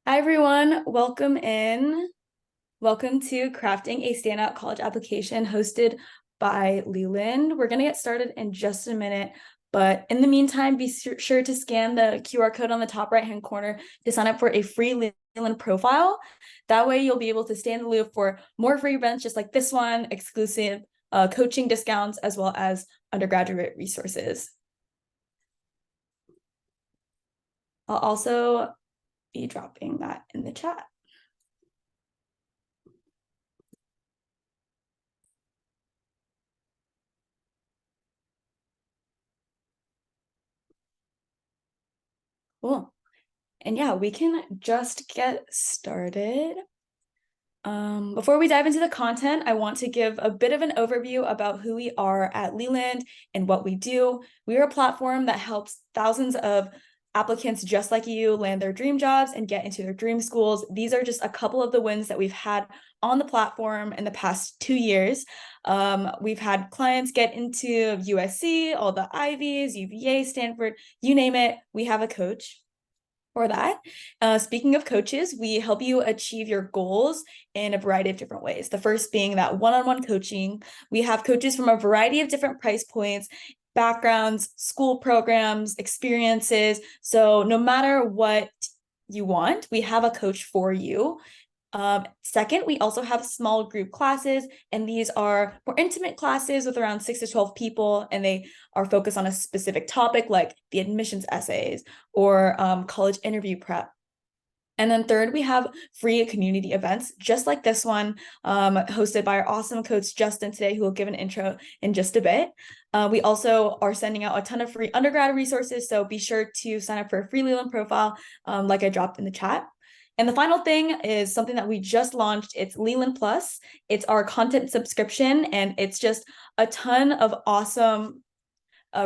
Hi everyone, welcome in. Welcome to Crafting a Standout College Application hosted by Leland. We're going to get started in just a minute, but in the meantime, be sure to scan the QR code on the top right-hand corner to sign up for a free Leland profile. That way you'll be able to stay in the loop for more free events just like this one, exclusive coaching discounts, as well as undergraduate resources. I'll also be dropping that in the chat. Cool. And yeah, we can just get started. Before we dive into the content, I want to give a bit of an overview about who we are at Leland and what we do. We are a platform that helps thousands of applicants just like you land their dream jobs and get into their dream schools. These are just a couple of the wins that we've had on the platform in the past 2 years. We've had clients get into USC, all the Ivies, UVA, Stanford, you name it, we have a coach for that. Speaking of coaches, we help you achieve your goals in a variety of different ways. The first being that one-on-one coaching. We have coaches from a variety of different price points, backgrounds, school programs, experiences. So no matter what you want, we have a coach for you. Second, we also have small group classes, and these are more intimate classes with around 6 to 12 people, and they are focused on a specific topic like the admissions essays or college interview prep. And then third, we have free community events, just like this one, hosted by our awesome coach, Justin, today, who will give an intro in just a bit. We also are sending out a ton of free undergrad resources, so be sure to sign up for a free Leland profile, like I dropped in the chat. And the final thing is something that we just launched. It's Leland Plus. It's our content subscription, and it's just a ton of awesome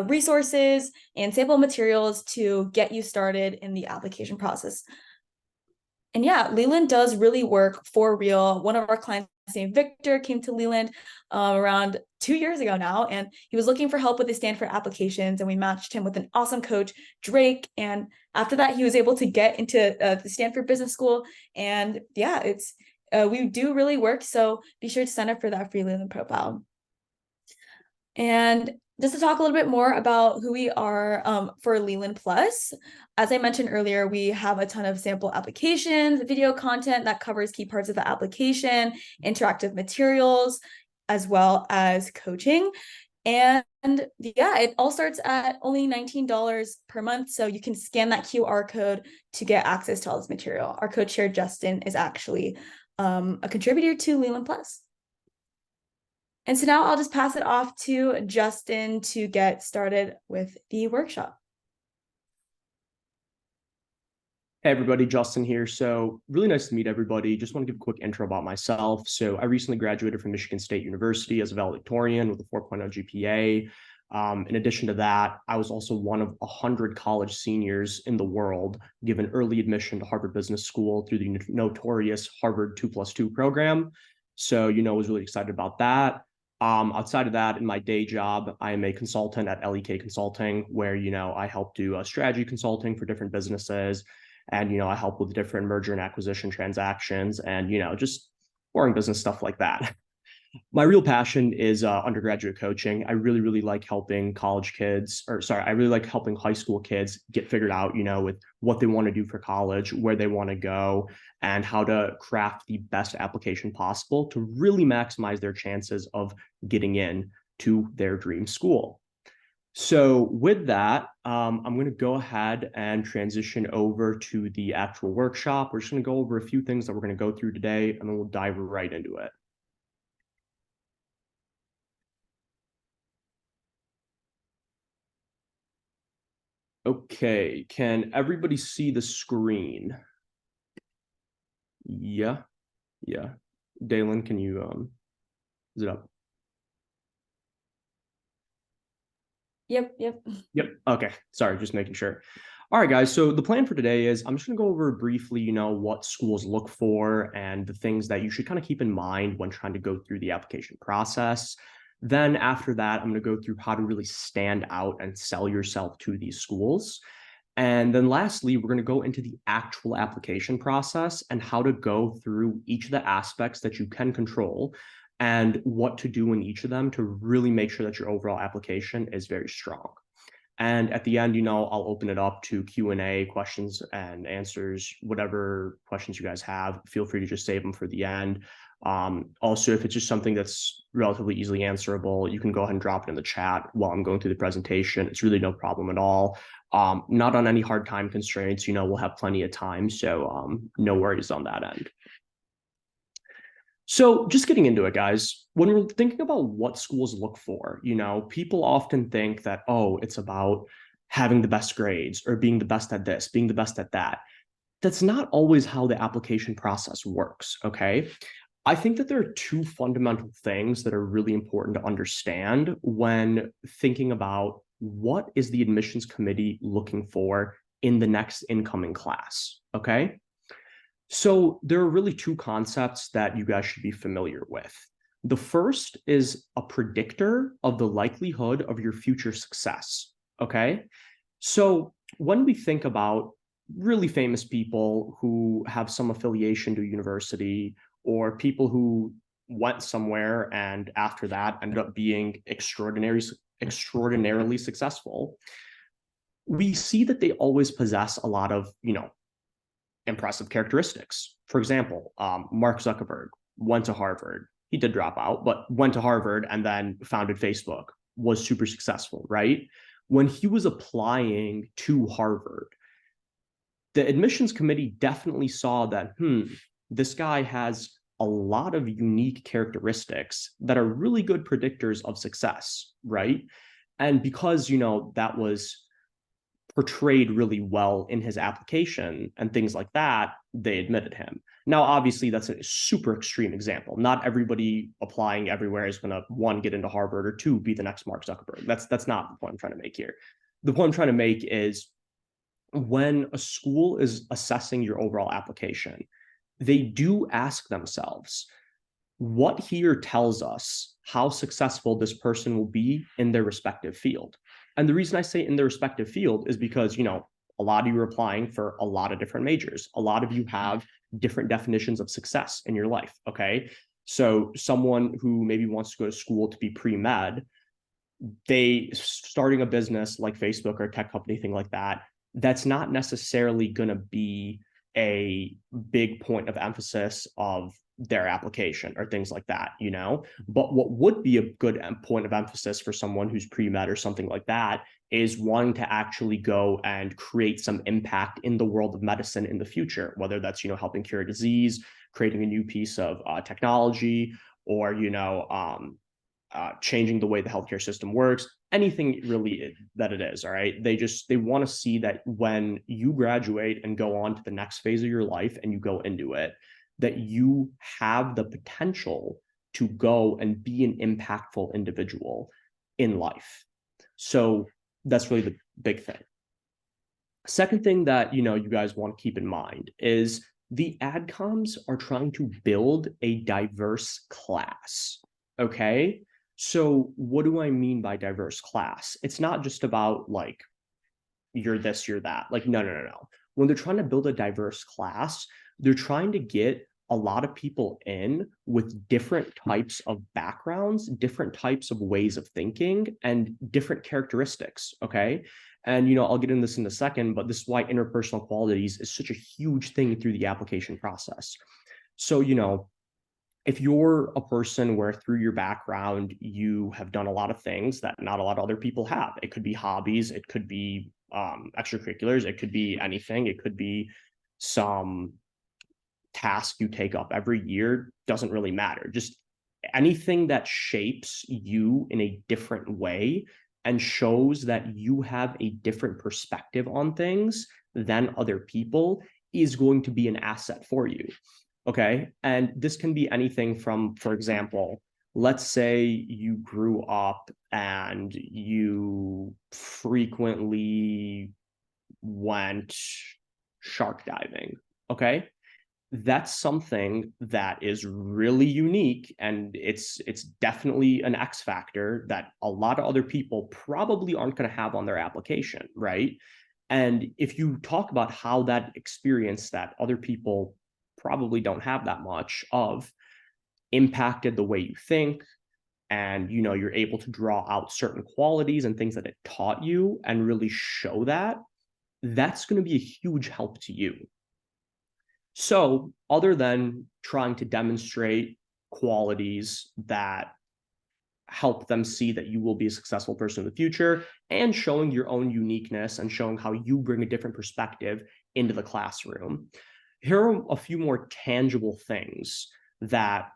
resources and sample materials to get you started in the application process. And yeah, Leland does really work for real. One of our clients named Victor came to Leland around 2 years ago now, and he was looking for help with his Stanford applications, and we matched him with an awesome coach, Drake. And after that, he was able to get into the Stanford Business School. And yeah, we do really work. So be sure to sign up for that free Leland profile. And just to talk a little bit more about who we are for Leland Plus, as I mentioned earlier, we have a ton of sample applications, video content that covers key parts of the application, interactive materials, as well as coaching. And yeah, it all starts at only $19 per month. So you can scan that QR code to get access to all this material. Our coach here, Justin, is actually a contributor to Leland Plus. And so now I'll just pass it off to Justin to get started with the workshop. Hey everybody, Justin here. So really nice to meet everybody. Just want to give a quick intro about myself. So I recently graduated from Michigan State University as a valedictorian with a 4.0 GPA. In addition to that, I was also one of 100 college seniors in the world given early admission to Harvard Business School through the notorious Harvard 2+2 program. So, I was really excited about that. Outside of that, in my day job, I am a consultant at LEK Consulting, where, I help do strategy consulting for different businesses. And, I help with different merger and acquisition transactions and, just boring business stuff like that. My real passion is undergraduate coaching. I really, really like helping I really like helping high school kids get figured out, with what they want to do for college, where they want to go, and how to craft the best application possible to really maximize their chances of getting in to their dream school. So with that, I'm going to go ahead and transition over to the actual workshop. We're just going to go over a few things that we're going to go through today, and then we'll dive right into it. Okay, can everybody see the screen? Yeah, yeah. Dalen, can you, is it up? Yep. Yep. Okay. Sorry, just making sure. All right, guys. So the plan for today is I'm just going to go over briefly, what schools look for and the things that you should kind of keep in mind when trying to go through the application process. Then after that, I'm going to go through how to really stand out and sell yourself to these schools. And then lastly, we're going to go into the actual application process and how to go through each of the aspects that you can control and what to do in each of them to really make sure that your overall application is very strong. And at the end, I'll open it up to Q&A, questions and answers, whatever questions you guys have. Feel free to just save them for the end. Also, if it's just something that's relatively easily answerable, you can go ahead and drop it in the chat while I'm going through the presentation. It's really no problem at all. Not on any hard time constraints, we'll have plenty of time. So no worries on that end. So just getting into it, guys, when we're thinking about what schools look for, people often think that, oh, it's about having the best grades or being the best at this, being the best at that. That's not always how the application process works, okay? I think that there are two fundamental things that are really important to understand when thinking about what is the admissions committee looking for in the next incoming class, okay? So there are really two concepts that you guys should be familiar with. The first is a predictor of the likelihood of your future success, okay? So when we think about really famous people who have some affiliation to a university or people who went somewhere and after that ended up being extraordinarily successful, we see that they always possess a lot of, impressive characteristics. For example, Mark Zuckerberg went to Harvard. He did drop out, but went to Harvard and then founded Facebook, was super successful, right? When he was applying to Harvard, the admissions committee definitely saw that, this guy has a lot of unique characteristics that are really good predictors of success, right? And because, that was portrayed really well in his application and things like that, they admitted him. Now, obviously, that's a super extreme example. Not everybody applying everywhere is going to, one, get into Harvard, or two, be the next Mark Zuckerberg. That's not the point I'm trying to make here. The point I'm trying to make is when a school is assessing your overall application, they do ask themselves, what here tells us how successful this person will be in their respective field. And the reason I say in their respective field is because, a lot of you are applying for a lot of different majors. A lot of you have different definitions of success in your life, okay? So someone who maybe wants to go to school to be pre-med, they starting a business like Facebook or a tech company, thing like that, that's not necessarily going to be a big point of emphasis of their application or things like that, But what would be a good point of emphasis for someone who's pre-med or something like that is wanting to actually go and create some impact in the world of medicine in the future, whether that's, helping cure a disease, creating a new piece of technology, or, changing the way the healthcare system works, anything really that it is. All right. They want to see that when you graduate and go on to the next phase of your life and you go into it, that you have the potential to go and be an impactful individual in life. So that's really the big thing. Second thing that, you guys want to keep in mind is the adcoms are trying to build a diverse class. Okay. So what do I mean by diverse class? It's not just about like, you're this, you're that. Like, no. When they're trying to build a diverse class, they're trying to get a lot of people in with different types of backgrounds, different types of ways of thinking, and different characteristics, okay? And, I'll get into this in a second, but this is why interpersonal qualities is such a huge thing through the application process. So, if you're a person where through your background, you have done a lot of things that not a lot of other people have, it could be hobbies, it could be extracurriculars, it could be anything, it could be some task you take up every year, doesn't really matter. Just anything that shapes you in a different way and shows that you have a different perspective on things than other people is going to be an asset for you. Okay. And this can be anything from, for example, let's say you grew up and you frequently went shark diving. Okay. That's something that is really unique, and it's definitely an X factor that a lot of other people probably aren't going to have on their application, right? And if you talk about how that experience that other people probably don't have that much of impacted the way you think, and you're able to draw out certain qualities and things that it taught you and really show that, that's going to be a huge help to you. So other than trying to demonstrate qualities that help them see that you will be a successful person in the future, and showing your own uniqueness and showing how you bring a different perspective into the classroom, here are a few more tangible things that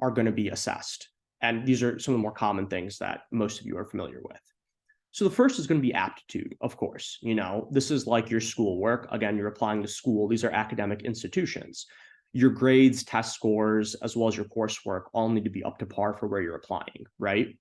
are going to be assessed. And these are some of the more common things that most of you are familiar with. So the first is going to be aptitude, of course. This is like your schoolwork. Again, you're applying to school. These are academic institutions. Your grades, test scores, as well as your coursework all need to be up to par for where you're applying, right?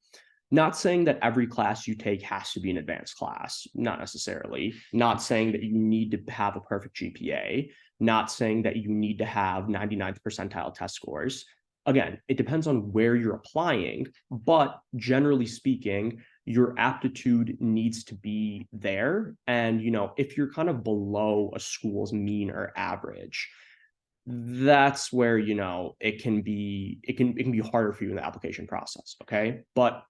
Not saying that every class you take has to be an advanced class, not necessarily. Not saying that you need to have a perfect GPA, not saying that you need to have 99th percentile test scores. Again, it depends on where you're applying, but generally speaking, your aptitude needs to be there. And, if you're kind of below a school's mean or average, that's where, it can be harder for you in the application process. Okay. But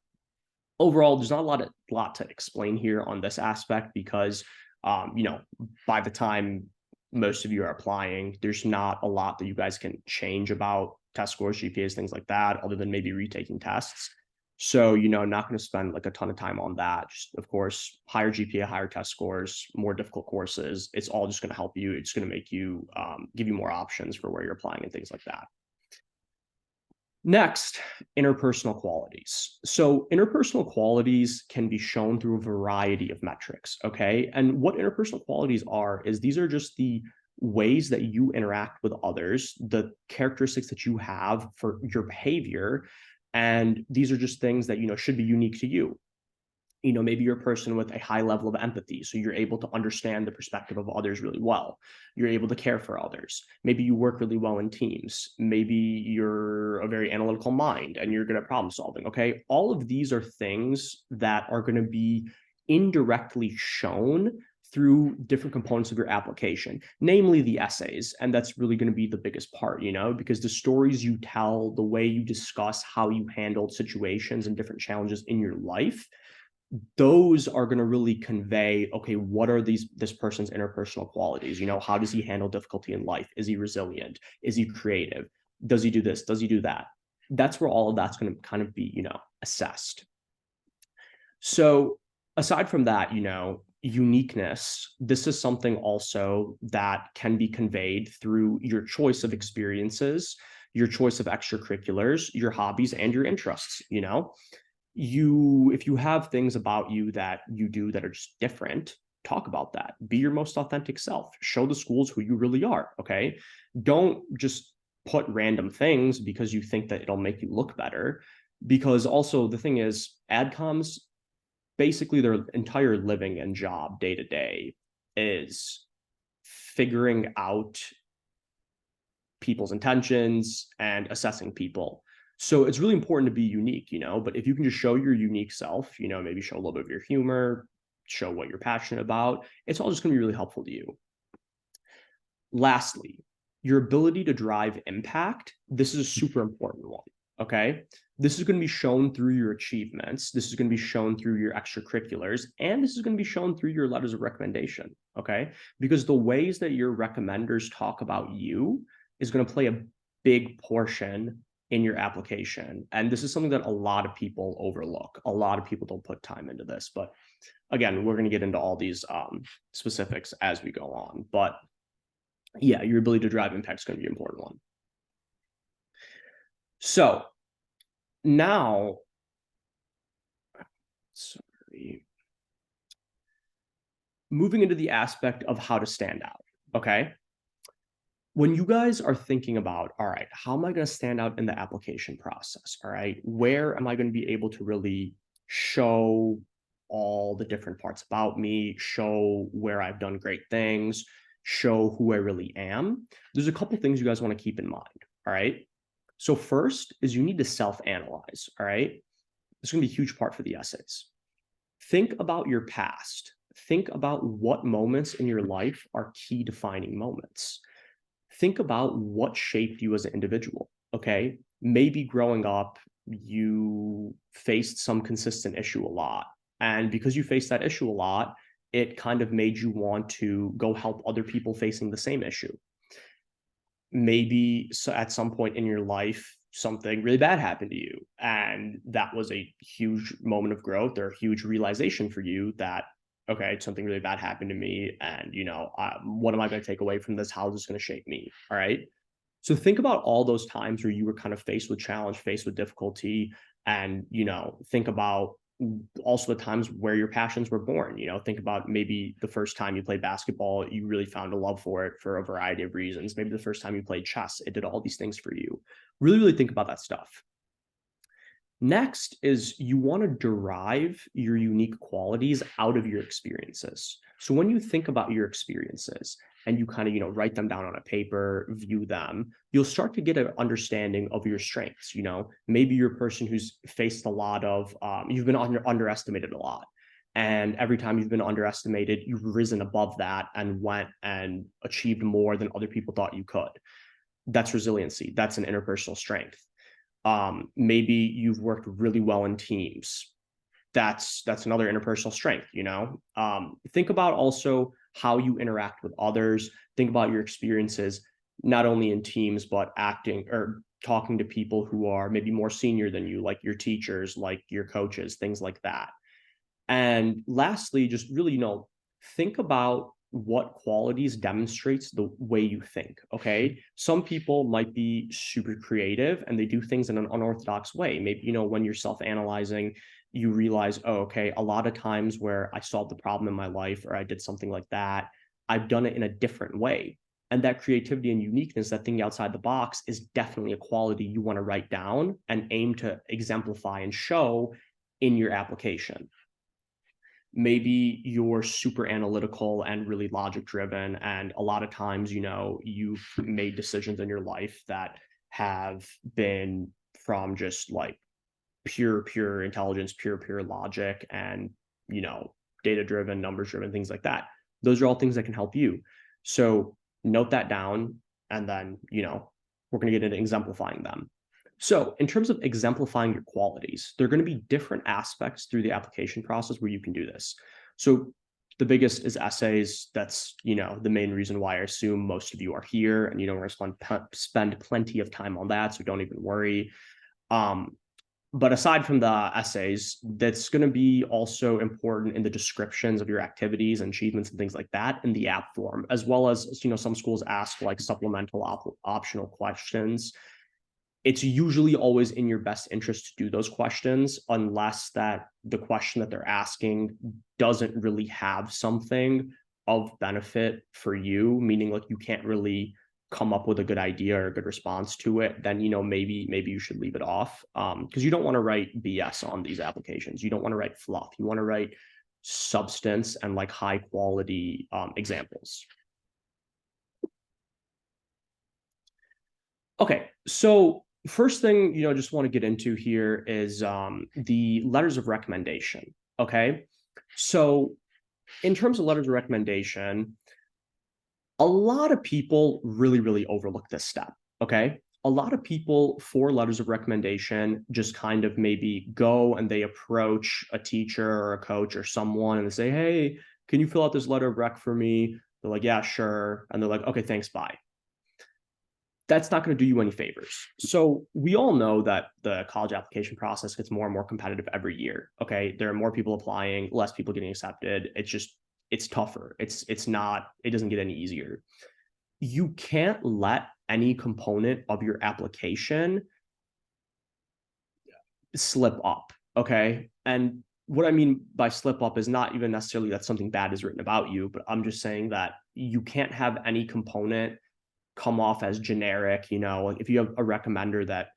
overall, there's not a lot to explain here on this aspect because, by the time most of you are applying, there's not a lot that you guys can change about test scores, GPAs, things like that, other than maybe retaking tests. So, not going to spend like a ton of time on that. Just, of course, higher GPA, higher test scores, more difficult courses. It's all just going to help you. It's going to make you give you more options for where you're applying and things like that. Next, interpersonal qualities. So interpersonal qualities can be shown through a variety of metrics, okay? And what interpersonal qualities are is these are just the ways that you interact with others, the characteristics that you have for your behavior, and these are just things that, should be unique to you. Maybe you're a person with a high level of empathy, so you're able to understand the perspective of others really well. You're able to care for others. Maybe you work really well in teams. Maybe you're a very analytical mind and you're good at problem solving. Okay. All of these are things that are going to be indirectly shown through different components of your application, namely the essays. And that's really going to be the biggest part, because the stories you tell, the way you discuss how you handled situations and different challenges in your life, those are going to really convey, okay, what are this person's interpersonal qualities? How does he handle difficulty in life? Is he resilient? Is he creative? Does he do this? Does he do that? That's where all of that's going to kind of be, assessed. So aside from that, uniqueness, this is something also that can be conveyed through your choice of experiences, your choice of extracurriculars, your hobbies, and your interests. If you have things about you that you do that are just different, talk about that. Be your most authentic self. Show the schools who you really are. Okay. Don't just put random things because you think that it'll make you look better. Because also the thing is, adcoms, basically their entire living and job day to day is figuring out people's intentions and assessing people. So it's really important to be unique, but if you can just show your unique self, maybe show a little bit of your humor, show what you're passionate about, it's all just going to be really helpful to you. Lastly, your ability to drive impact. This is a super important one, okay? This is going to be shown through your achievements. This is going to be shown through your extracurriculars, and this is going to be shown through your letters of recommendation, okay? Because the ways that your recommenders talk about you is going to play a big portion in your application. And this is something that a lot of people overlook. A lot of people don't put time into this, but again, we're going to get into all these specifics as we go on. But yeah, your ability to drive impact is going to be an important one. So now, moving into the aspect of how to stand out, okay? When you guys are thinking about, all right, how am I going to stand out in the application process? All right, where am I going to be able to really show all the different parts about me, show where I've done great things, show who I really am? There's a couple things you guys want to keep in mind. All right. So first is you need to self-analyze. All right. This is going to be a huge part for the essays. Think about your past. think about what moments in your life are key defining moments. Think about what shaped you as an individual. Okay. Maybe growing up, you faced some consistent issue a lot. And because you faced that issue a lot, it kind of made you want to go help other people facing the same issue. Maybe so at some point in your life, something really bad happened to you. And that was a huge moment of growth or a huge realization for you that, okay, something really bad happened to me. And, what am I going to take away from this? How is this going to shape me? All right. So think about all those times where you were kind of faced with challenge, faced with difficulty, and think about also the times where your passions were born. Think about maybe the first time you played basketball, you really found a love for it for a variety of reasons. Maybe the first time you played chess, it did all these things for you. Really, really think about that stuff. Next is you want to derive your unique qualities out of your experiences. So when you think about your experiences and you kind of, write them down on a paper, view them, you'll start to get an understanding of your strengths. Maybe you're a person who's faced a lot of, you've been underestimated a lot. And every time you've been underestimated, you've risen above that and went and achieved more than other people thought you could. That's resiliency. That's an interpersonal strength. Maybe you've worked really well in teams. That's another interpersonal strength. Think about also how you interact with others. Think about your experiences, not only in teams, but acting or talking to people who are maybe more senior than you, like your teachers, like your coaches, things like that. And lastly, just really, think about what qualities demonstrates the way you think. Okay. Some people might be super creative and they do things in an unorthodox way. Maybe, when you're self-analyzing, you realize, oh, okay, a lot of times where I solved the problem in my life or I did something like that, I've done it in a different way. And that creativity and uniqueness, that thinking outside the box, is definitely a quality you want to write down and aim to exemplify and show in your application. Maybe you're super analytical and really logic driven, and a lot of times you've made decisions in your life that have been from just like pure intelligence, pure logic, and data driven, numbers driven, things like that. Those are all things that can help you. So note that down, and then we're going to get into exemplifying them. So in terms of exemplifying your qualities, there are going to be different aspects through the application process where you can do this. So the biggest is essays. That's, the main reason why I assume most of you are here, and we're going to spend plenty of time on that. So don't even worry. But aside from the essays, that's going to be also important in the descriptions of your activities and achievements and things like that in the app form, as well as, some schools ask like supplemental optional questions. It's usually always in your best interest to do those questions unless that the question that they're asking doesn't really have something of benefit for you, meaning like you can't really come up with a good idea or a good response to it. Then maybe you should leave it off, because you don't want to write BS on these applications. You don't want to write fluff. You want to write substance and like high quality examples. Okay, so first thing, just want to get into here is the letters of recommendation. Okay, so in terms of letters of recommendation, a lot of people really, really overlook this step. Okay, a lot of people for letters of recommendation just kind of maybe go and they approach a teacher or a coach or someone and they say, hey, can you fill out this letter of rec for me? They're like, yeah, sure. And they're like, okay, thanks, bye. That's not going to do you any favors. So we all know that the college application process gets more and more competitive every year. Okay. There are more people applying, less people getting accepted. It's tougher. It doesn't get any easier. You can't let any component of your application slip up. Okay. And what I mean by slip up is not even necessarily that something bad is written about you, but I'm just saying that you can't have any component come off as generic. Like if you have a recommender that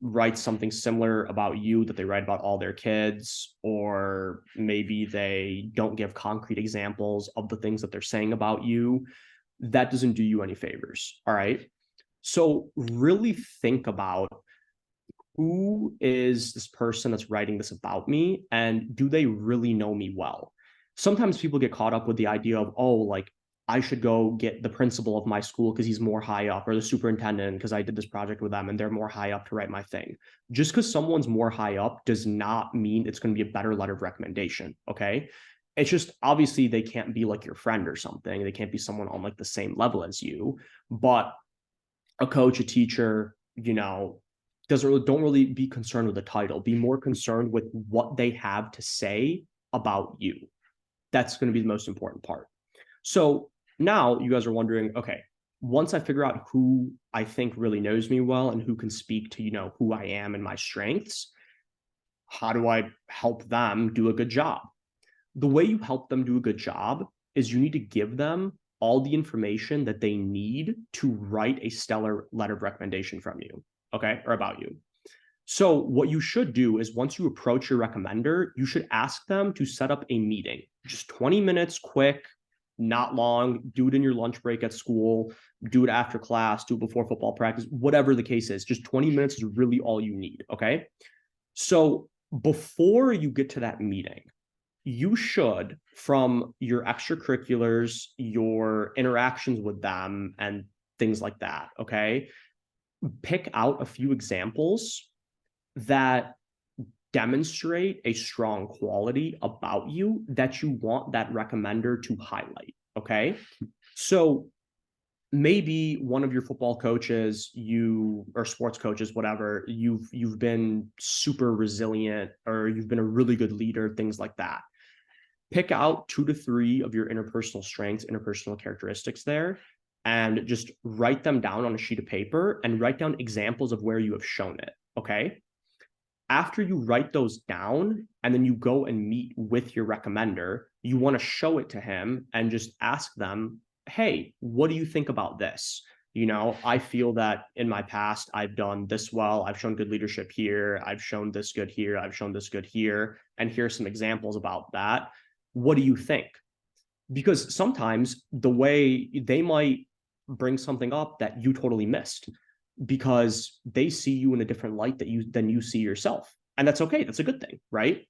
writes something similar about you that they write about all their kids, or maybe they don't give concrete examples of the things that they're saying about you, that doesn't do you any favors. All right. So really think about, who is this person that's writing this about me, and do they really know me well? Sometimes people get caught up with the idea of, oh, like I should go get the principal of my school because he's more high up, or the superintendent because I did this project with them and they're more high up to write my thing. Just because someone's more high up does not mean it's going to be a better letter of recommendation. Okay. It's just obviously they can't be like your friend or something. They can't be someone on like the same level as you. But a coach, a teacher, don't really be concerned with the title. Be more concerned with what they have to say about you. That's going to be the most important part. So now you guys are wondering, okay, once I figure out who I think really knows me well and who can speak to, who I am and my strengths, how do I help them do a good job? The way you help them do a good job is you need to give them all the information that they need to write a stellar letter of recommendation from you, okay, or about you. So what you should do is once you approach your recommender, you should ask them to set up a meeting, just 20 minutes, quick, not long. Do it in your lunch break at school, do it after class, do it before football practice, whatever the case is. Just 20 minutes is really all you need, okay? So before you get to that meeting, you should, from your extracurriculars, your interactions with them, and things like that, okay, pick out a few examples that demonstrate a strong quality about you that you want that recommender to highlight. Okay. So maybe one of your football coaches, or sports coaches, whatever, you've been super resilient, or you've been a really good leader, things like that. Pick out 2 to 3 of your interpersonal strengths, interpersonal characteristics there, and just write them down on a sheet of paper and write down examples of where you have shown it. Okay. After you write those down and then you go and meet with your recommender, you want to show it to him and just ask them, hey, what do you think about this? I feel that in my past, I've done this well. I've shown good leadership here. I've shown this good here. I've shown this good here. And here's some examples about that. What do you think? Because sometimes the way they might bring something up that you totally missed, because they see you in a different light than you see yourself, and that's okay. That's a good thing, right?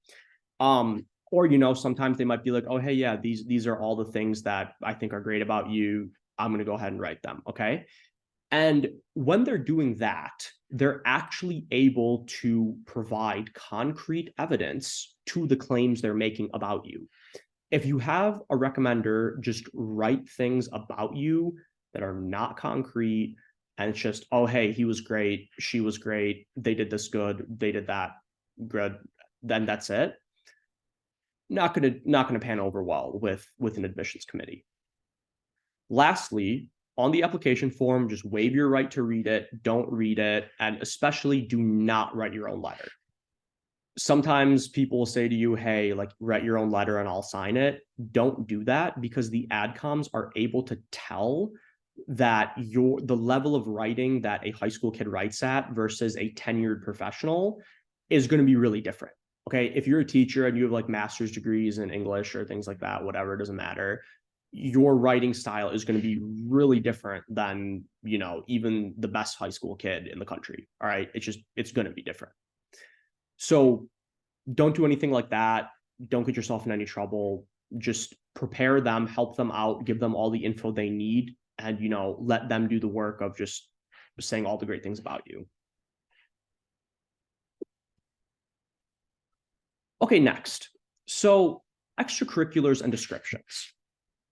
Or sometimes they might be like, oh hey, yeah, these are all the things that I think are great about you. I'm going to go ahead and write them. Okay. And when they're doing that, they're actually able to provide concrete evidence to the claims they're making about you. If you have a recommender just write things about you that are not concrete, and it's just, oh hey, he was great, she was great, they did this good, they did that good, then that's it. Not gonna pan over well with an admissions committee. Lastly, on the application form, just waive your right to read it, don't read it, and especially do not write your own letter. Sometimes people will say to you, hey, like, write your own letter and I'll sign it. Don't do that, because the adcoms are able to tell that the level of writing that a high school kid writes at versus a tenured professional is going to be really different. Okay. If you're a teacher and you have like master's degrees in English or things like that, whatever, it doesn't matter. Your writing style is going to be really different than, even the best high school kid in the country. All right. It's going to be different. So don't do anything like that. Don't get yourself in any trouble. Just prepare them, help them out, give them all the info they need, and let them do the work of just saying all the great things about you. Okay, next. So extracurriculars and descriptions.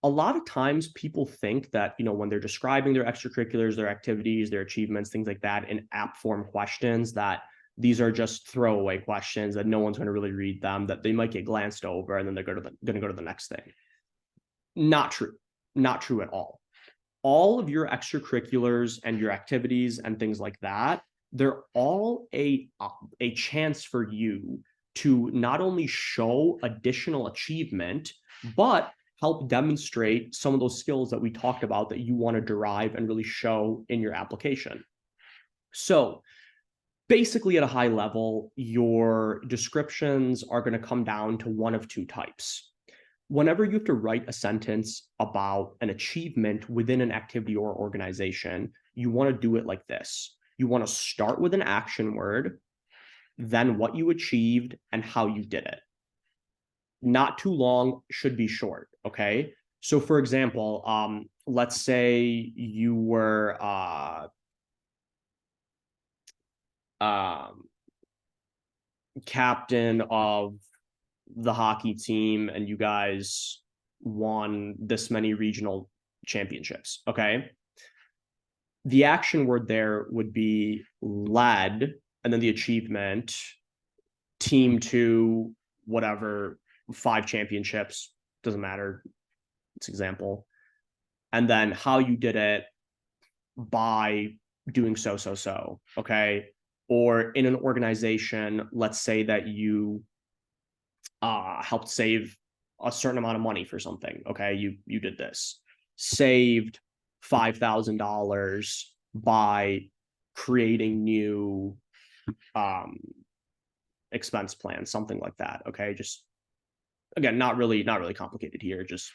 A lot of times people think that, when they're describing their extracurriculars, their activities, their achievements, things like that in app form questions, that these are just throwaway questions, that no one's going to really read them, that they might get glanced over and then they're going to go to the next thing. Not true. Not true at all. All of your extracurriculars and your activities and things like that, they're all a chance for you to not only show additional achievement, but help demonstrate some of those skills that we talked about that you want to derive and really show in your application. So basically, at a high level, your descriptions are going to come down to one of 2 types. Whenever you have to write a sentence about an achievement within an activity or organization, you want to do it like this. You want to start with an action word, then what you achieved and how you did it. not too long, should be short. Okay. So for example, let's say you were um, captain of the hockey team and you guys won this many regional championships. Okay. The action word there would be led, and then the achievement, team to whatever, 5 championships, doesn't matter. It's example. And then how you did it by doing so. Okay. Or in an organization, let's say that you helped save a certain amount of money for something. Okay. You did this, saved $5,000 by creating new expense plans, something like that. Okay. Just again, not really complicated here. Just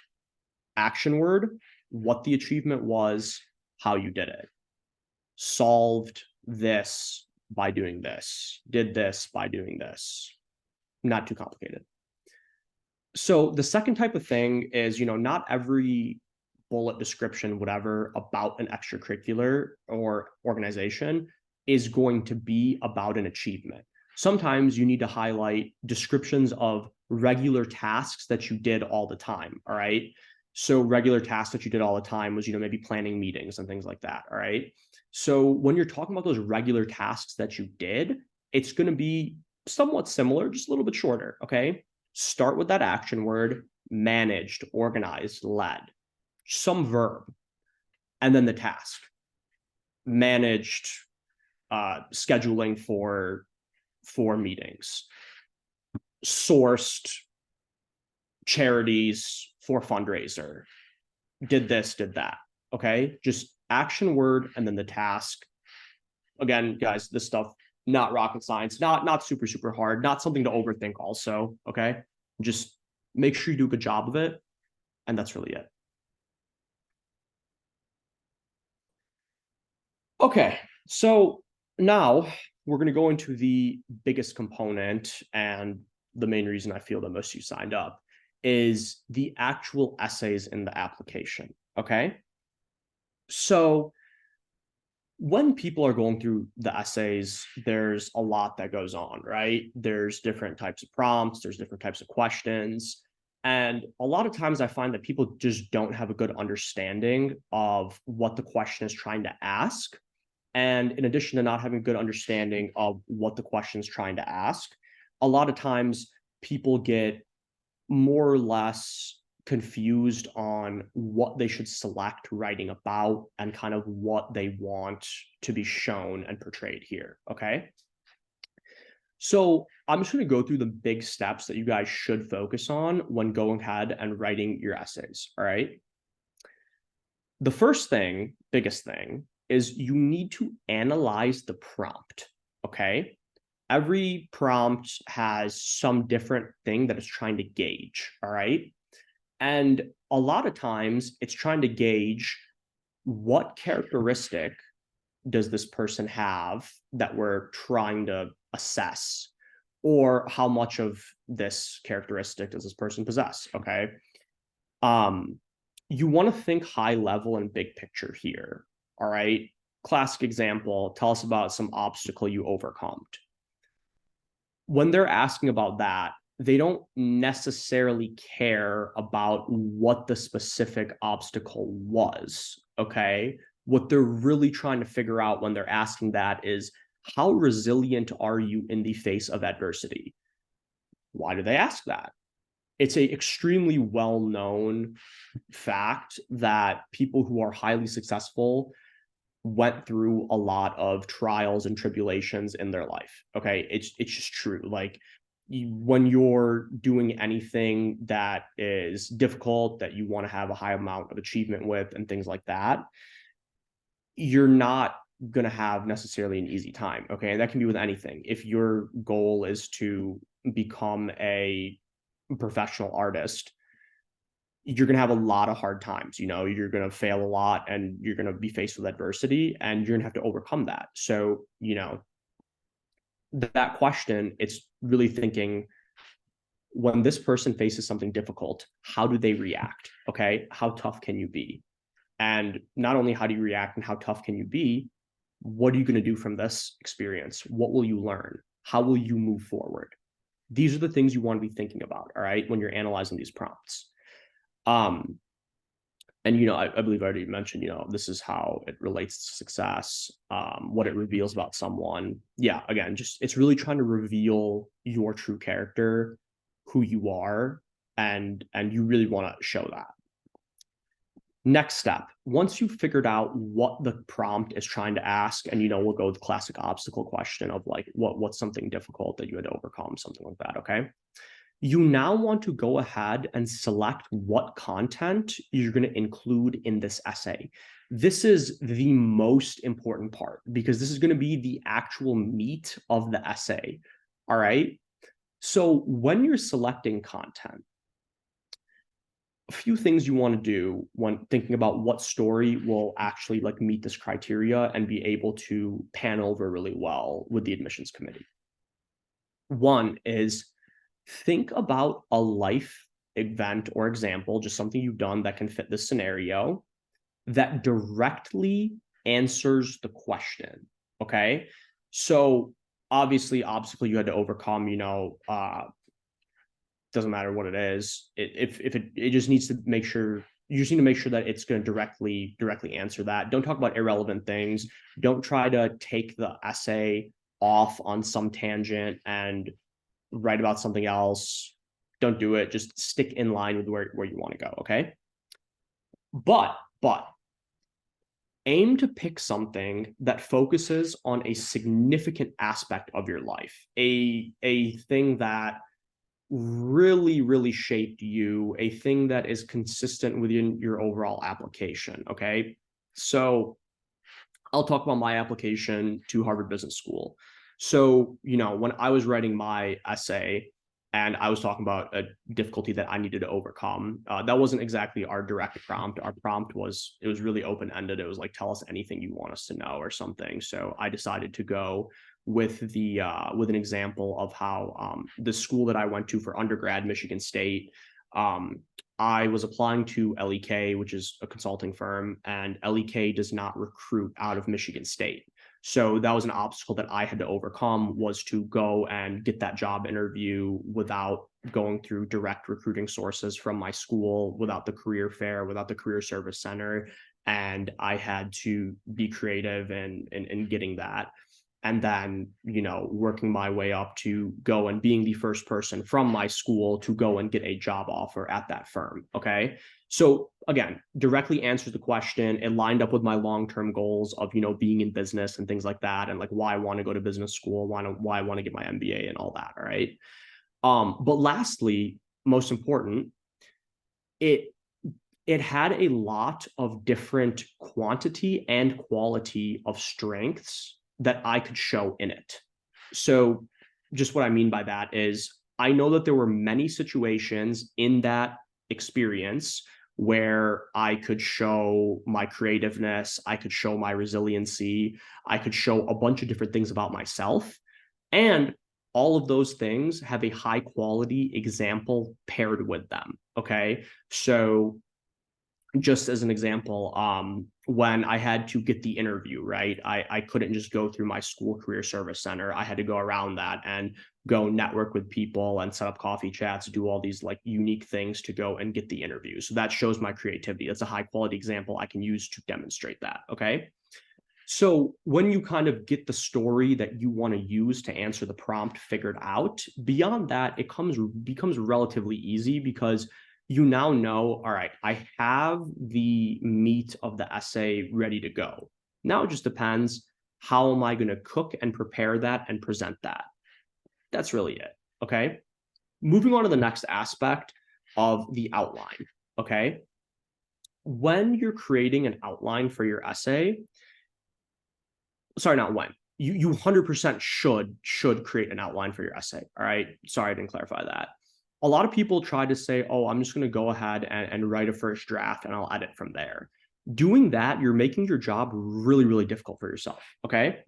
action word, what the achievement was, how you did it. Solved this by doing this, did this by doing this. Not too complicated. So the second type of thing is, not every bullet description, whatever, about an extracurricular or organization is going to be about an achievement. Sometimes you need to highlight descriptions of regular tasks that you did all the time. All right. So regular tasks that you did all the time was, maybe planning meetings and things like that. All right. So when you're talking about those regular tasks that you did, it's going to be somewhat similar, just a little bit shorter. Okay. Start with that action word, managed, organized, led, some verb, and then the task. Managed scheduling for meetings, sourced charities for fundraiser, did this, did that. Okay. Just action word and then the task. Again, guys, this stuff, not rocket science, not super hard, not something to overthink also. Okay. Just make sure you do a good job of it. And that's really it. Okay. So now we're going to go into the biggest component and the main reason I feel that most of you signed up is the actual essays in the application. Okay. So when people are going through the essays, there's a lot that goes on, right? There's different types of prompts, there's different types of questions. And a lot of times I find that people just don't have a good understanding of what the question is trying to ask. And in addition to not having a good understanding of what the question is trying to ask, a lot of times people get more or less confused on what they should select writing about and kind of what they want to be shown and portrayed here. Okay. So I'm just going to go through the big steps that you guys should focus on when going ahead and writing your essays. All right. The first thing, biggest thing, is you need to analyze the prompt. Okay. Every prompt has some different thing that it's trying to gauge. All right. And a lot of times it's trying to gauge what characteristic does this person have that we're trying to assess, or how much of this characteristic does this person possess. Okay. You want to think high level and big picture here. All right. Classic example, tell us about some obstacle you overcome. When they're asking about that, they don't necessarily care about what the specific obstacle was. Okay. What they're really trying to figure out when they're asking that is, how resilient are you in the face of adversity? Why do they ask that? It's a extremely well-known fact that people who are highly successful went through a lot of trials and tribulations in their life. Okay. It's just true. Like, when you're doing anything that is difficult, that you want to have a high amount of achievement with and things like that, you're not going to have necessarily an easy time. Okay. And that can be with anything. If your goal is to become a professional artist, you're going to have a lot of hard times. You're going to fail a lot and you're going to be faced with adversity and you're going to have to overcome that. So, that question, it's really thinking when this person faces something difficult, how do they react? Okay, how tough can you be? And not only how do you react and how tough can you be, what are you going to do from this experience? What will you learn? How will you move forward? These are the things you want to be thinking about, all right, when you're analyzing these prompts. Um, and I believe I already mentioned, this is how it relates to success, what it reveals about someone. Yeah, again, just it's really trying to reveal your true character, who you are, and you really want to show that. Next step, once you've figured out what the prompt is trying to ask, and we'll go with the classic obstacle question of like what's something difficult that you had to overcome, something like that. Okay, you now want to go ahead and select what content you're going to include in this essay. This is the most important part because this is going to be the actual meat of the essay. All right, so when you're selecting content, a few things you want to do when thinking about what story will actually like meet this criteria and be able to pan over really well with the admissions committee. One is think about a life event or example, just something you've done that can fit this scenario that directly answers the question. Okay. So obviously obstacle you had to overcome, doesn't matter what it is. It just needs to make sure you just need to make sure that it's going to directly answer that. Don't talk about irrelevant things. Don't try to take the essay off on some tangent and write about something else. Don't do it. Just stick in line with where you want to go. Okay. But aim to pick something that focuses on a significant aspect of your life, a thing that really shaped you, a thing that is consistent within your overall application. Okay, so I'll talk about my application to Harvard Business School. So when I was writing my essay and I was talking about a difficulty that I needed to overcome, that wasn't exactly our direct prompt. Our prompt was, it was really open-ended. It was like, tell us anything you want us to know or something. So I decided to go with with an example of how the school that I went to for undergrad, Michigan State, I was applying to LEK, which is a consulting firm, and LEK does not recruit out of Michigan State. So that was an obstacle that I had to overcome, was to go and get that job interview without going through direct recruiting sources from my school, without the career fair, without the career service center. And I had to be creative in getting that. And then, working my way up to go and being the first person from my school to go and get a job offer at that firm. Okay. So again, directly answers the question. It lined up with my long-term goals of, being in business and things like that. And like why I want to go to business school, why I want to get my MBA and all that. All right. But lastly, most important, it had a lot of different quantity and quality of strengths that I could show in it. So just what I mean by that is I know that there were many situations in that experience where I could show my creativeness, I could show my resiliency, I could show a bunch of different things about myself. And all of those things have a high quality example paired with them. Okay. So just as an example, when I had to get the interview, right, I couldn't just go through my school career service center. I had to go around that and go network with people and set up coffee chats, do all these like unique things to go and get the interview. So that shows my creativity. That's a high quality example I can use to demonstrate that. Okay. So when you kind of get the story that you want to use to answer the prompt figured out, beyond that, it becomes relatively easy because you now know, all right, I have the meat of the essay ready to go. Now it just depends, how am I going to cook and prepare that and present that? That's really it. Okay. Moving on to the next aspect of the outline. Okay. When you're creating an outline for your essay, sorry, not when, you 100% should create an outline for your essay. All right. Sorry, I didn't clarify that. A lot of people try to say, oh, I'm just going to go ahead and write a first draft and I'll edit from there. Doing that, you're making your job really difficult for yourself. Okay.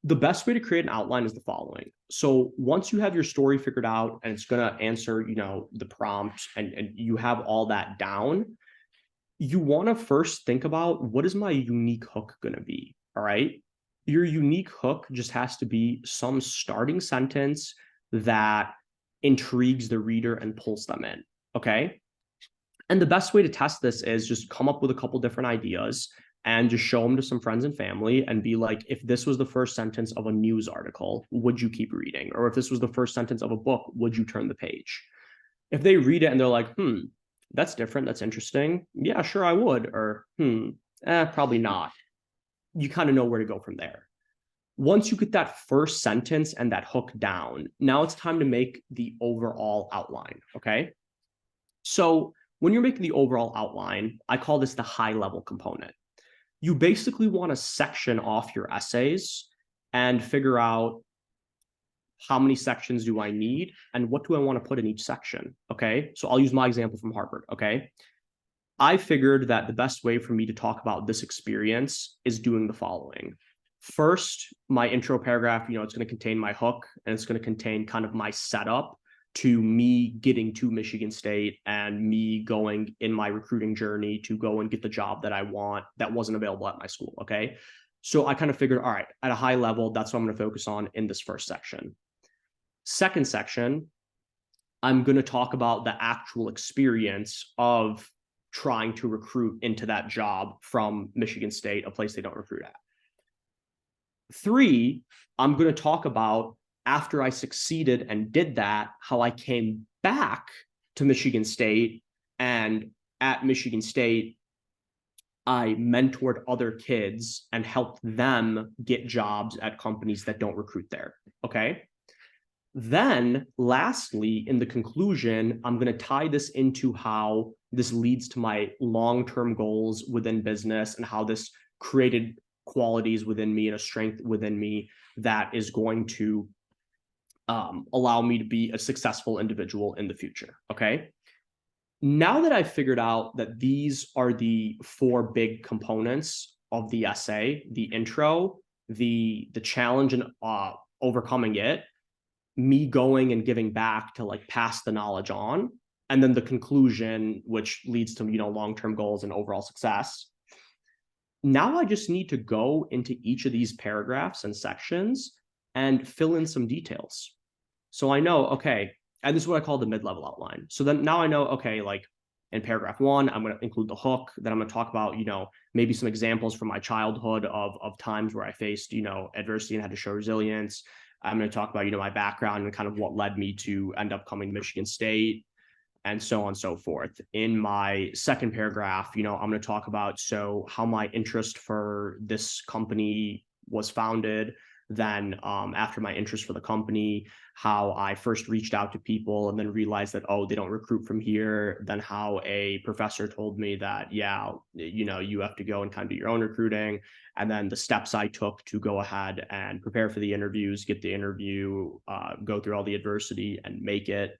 The best way to create an outline is the following. So once you have your story figured out and it's going to answer, the prompts and you have all that down, you want to first think about what is my unique hook going to be? All right. Your unique hook just has to be some starting sentence that intrigues the reader and pulls them in. Okay. And the best way to test this is just come up with a couple different ideas and just show them to some friends and family and be like, if this was the first sentence of a news article, would you keep reading? Or if this was the first sentence of a book, would you turn the page? If they read it and they're like, that's different, that's interesting. Yeah, sure, I would. Or, probably not. You kind of know where to go from there. Once you get that first sentence and that hook down, now it's time to make the overall outline. Okay. So when you're making the overall outline, I call this the high level component. You basically want to section off your essays and figure out how many sections do I need and what do I want to put in each section. Okay. So I'll use my example from Harvard. Okay. I figured that the best way for me to talk about this experience is doing the following. First, my intro paragraph, it's going to contain my hook and it's going to contain kind of my setup to me getting to Michigan State and me going in my recruiting journey to go and get the job that I want that wasn't available at my school. Okay. So I kind of figured, all right, at a high level, that's what I'm going to focus on in this first section. Second section, I'm going to talk about the actual experience of trying to recruit into that job from Michigan State, a place they don't recruit at. 3, I'm going to talk about after I succeeded and did that, how I came back to Michigan State, and at Michigan State, I mentored other kids and helped them get jobs at companies that don't recruit there. Okay. Then lastly, in the conclusion, I'm going to tie this into how this leads to my long-term goals within business and how this created qualities within me and a strength within me that is going to allow me to be a successful individual in the future. Okay. Now that I've figured out that these are the 4 big components of the essay, the intro, the challenge and overcoming it, me going and giving back to like pass the knowledge on, and then the conclusion, which leads to, long-term goals and overall success. Now I just need to go into each of these paragraphs and sections and fill in some details. So I know, okay, and this is what I call the mid-level outline. So then now I know, okay, like in paragraph 1, I'm going to include the hook. Then I'm going to talk about, maybe some examples from my childhood of times where I faced, adversity and had to show resilience. I'm going to talk about, my background and kind of what led me to end up coming to Michigan State and so on and so forth. In my second paragraph, I'm going to talk about how my interest for this company was founded. Then after my interest for the company, how I first reached out to people and then realized that, oh, they don't recruit from here. Then how a professor told me that, yeah, you have to go and kind of do your own recruiting. And then the steps I took to go ahead and prepare for the interviews, get the interview, go through all the adversity and make it.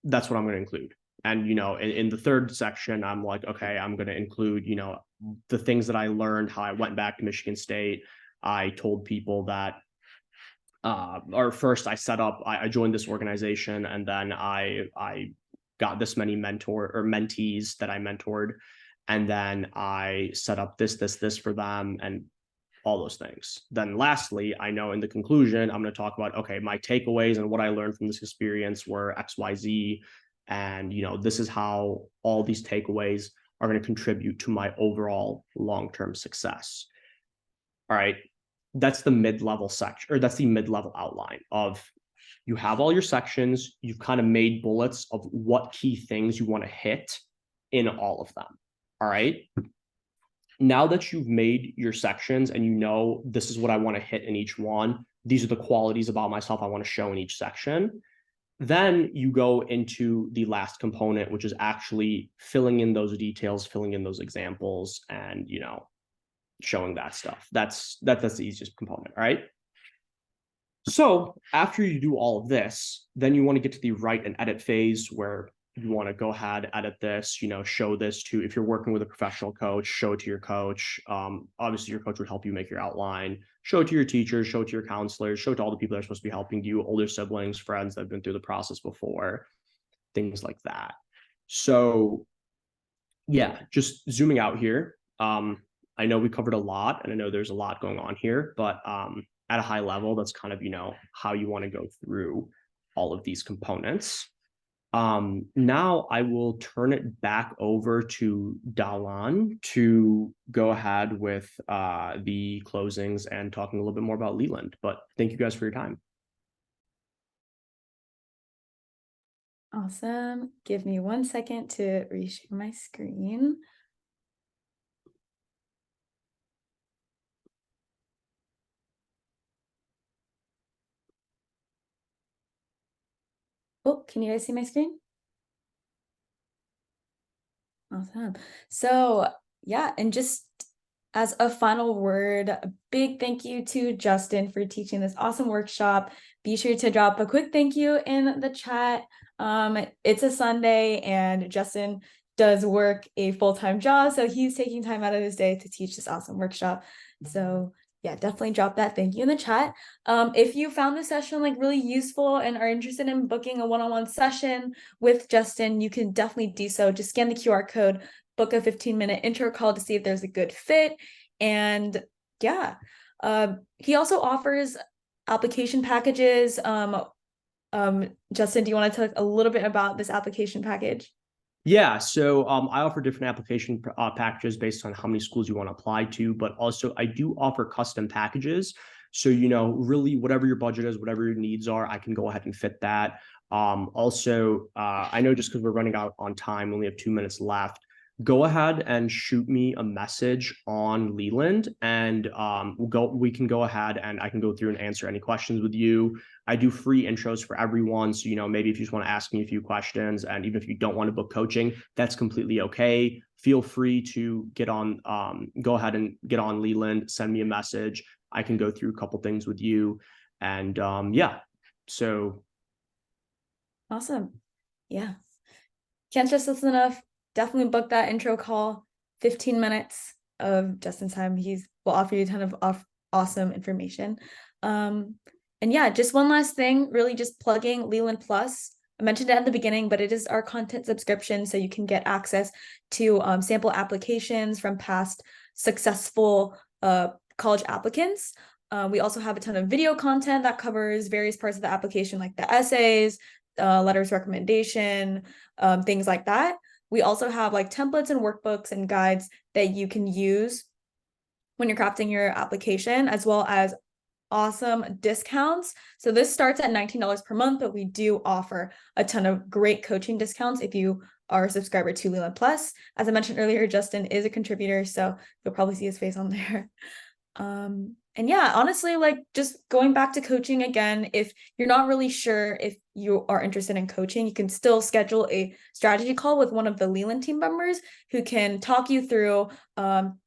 That's what I'm going to include. And, in the third section, I'm like, okay, I'm going to include, the things that I learned, how I went back to Michigan State. I told people that, or first I joined this organization, and then I got this many mentees that I mentored. And then I set up this for them and all those things. Then lastly, I know in the conclusion, I'm going to talk about, okay, my takeaways and what I learned from this experience were XYZ. And, this is how all these takeaways are going to contribute to my overall long-term success. All right. That's the mid-level section, or that's the mid-level outline of you have all your sections. You've kind of made bullets of what key things you want to hit in all of them. All right. Now that you've made your sections and this is what I want to hit in each one, these are the qualities about myself I want to show in each section, then you go into the last component, which is actually filling in those details, filling in those examples, and, showing that stuff. That's the easiest component, all right? So after you do all of this, then you want to get to the write and edit phase where you want to go ahead, edit this, show this to, if you're working with a professional coach, show it to your coach. Obviously your coach would help you make your outline, show it to your teachers, show it to your counselors, show it to all the people that are supposed to be helping you, older siblings, friends that have been through the process before, things like that. So yeah, just zooming out here. I know we covered a lot and I know there's a lot going on here, but at a high level, that's kind of, how you want to go through all of these components. Now I will turn it back over to Dalan to go ahead with the closings and talking a little bit more about Leland. But thank you guys for your time. Awesome. Give me 1 second to reshare my screen. Oh, can you guys see my screen? Awesome. So yeah, and just as a final word, a big thank you to Justin for teaching this awesome workshop. Be sure to drop a quick thank you in the chat. It's a Sunday and Justin does work a full-time job, so he's taking time out of his day to teach this awesome workshop. So yeah, definitely drop that thank you in the chat. If you found this session like really useful and are interested in booking a one-on-one session with Justin, you can definitely do so. Just scan the QR code, book a 15-minute intro call to see if there's a good fit. And yeah, he also offers application packages. Justin, do you want to talk a little bit about this application package? Yeah, so I offer different application packages based on how many schools you want to apply to, but also I do offer custom packages. So, really whatever your budget is, whatever your needs are, I can go ahead and fit that. Also, I know just because we're running out on time, we only have 2 minutes left. Go ahead and shoot me a message on Leland, and we can go ahead and I can go through and answer any questions with you. I do free intros for everyone. So, maybe if you just want to ask me a few questions, and even if you don't want to book coaching, that's completely okay. Feel free to go ahead and get on Leland, send me a message. I can go through a couple things with you. And yeah, so. Awesome. Yeah. Can't stress this enough. Definitely book that intro call. 15 minutes of Justin's time. Will offer you a ton of awesome information. And yeah, just one last thing, really just plugging Leland Plus. I mentioned it at the beginning, but it is our content subscription, so you can get access to sample applications from past successful college applicants. We also have a ton of video content that covers various parts of the application, like the essays, letters recommendation, things like that. We also have like templates and workbooks and guides that you can use when you're crafting your application, as well as awesome discounts. So this starts at $19 per month, but we do offer a ton of great coaching discounts if you are a subscriber to Leland Plus. As I mentioned earlier, Justin is a contributor, so you'll probably see his face on there. And yeah, honestly, like just going back to coaching again, if you're not really sure if you are interested in coaching, you can still schedule a strategy call with one of the Leland team members who can talk you through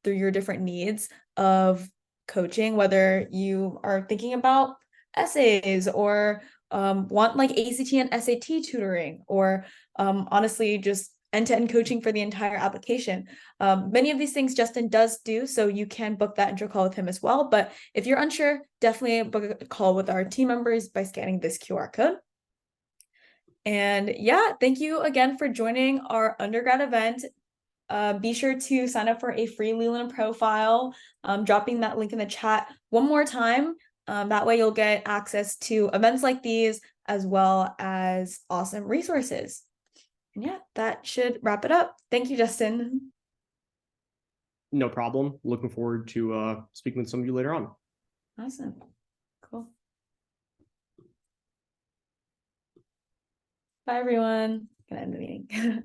your different needs of coaching, whether you are thinking about essays or want like ACT and SAT tutoring, or honestly just end-to-end coaching for the entire application. Many of these things Justin does do, so you can book that intro call with him as well. But if you're unsure, definitely book a call with our team members by scanning this QR code. And yeah, thank you again for joining our undergrad event. Be sure to sign up for a free Leland profile, dropping that link in the chat one more time. That way you'll get access to events like these, as well as awesome resources. And yeah, that should wrap it up. Thank you, Justin. No problem. Looking forward to speaking with some of you later on. Awesome. Cool. Bye, everyone. Gonna end the meeting.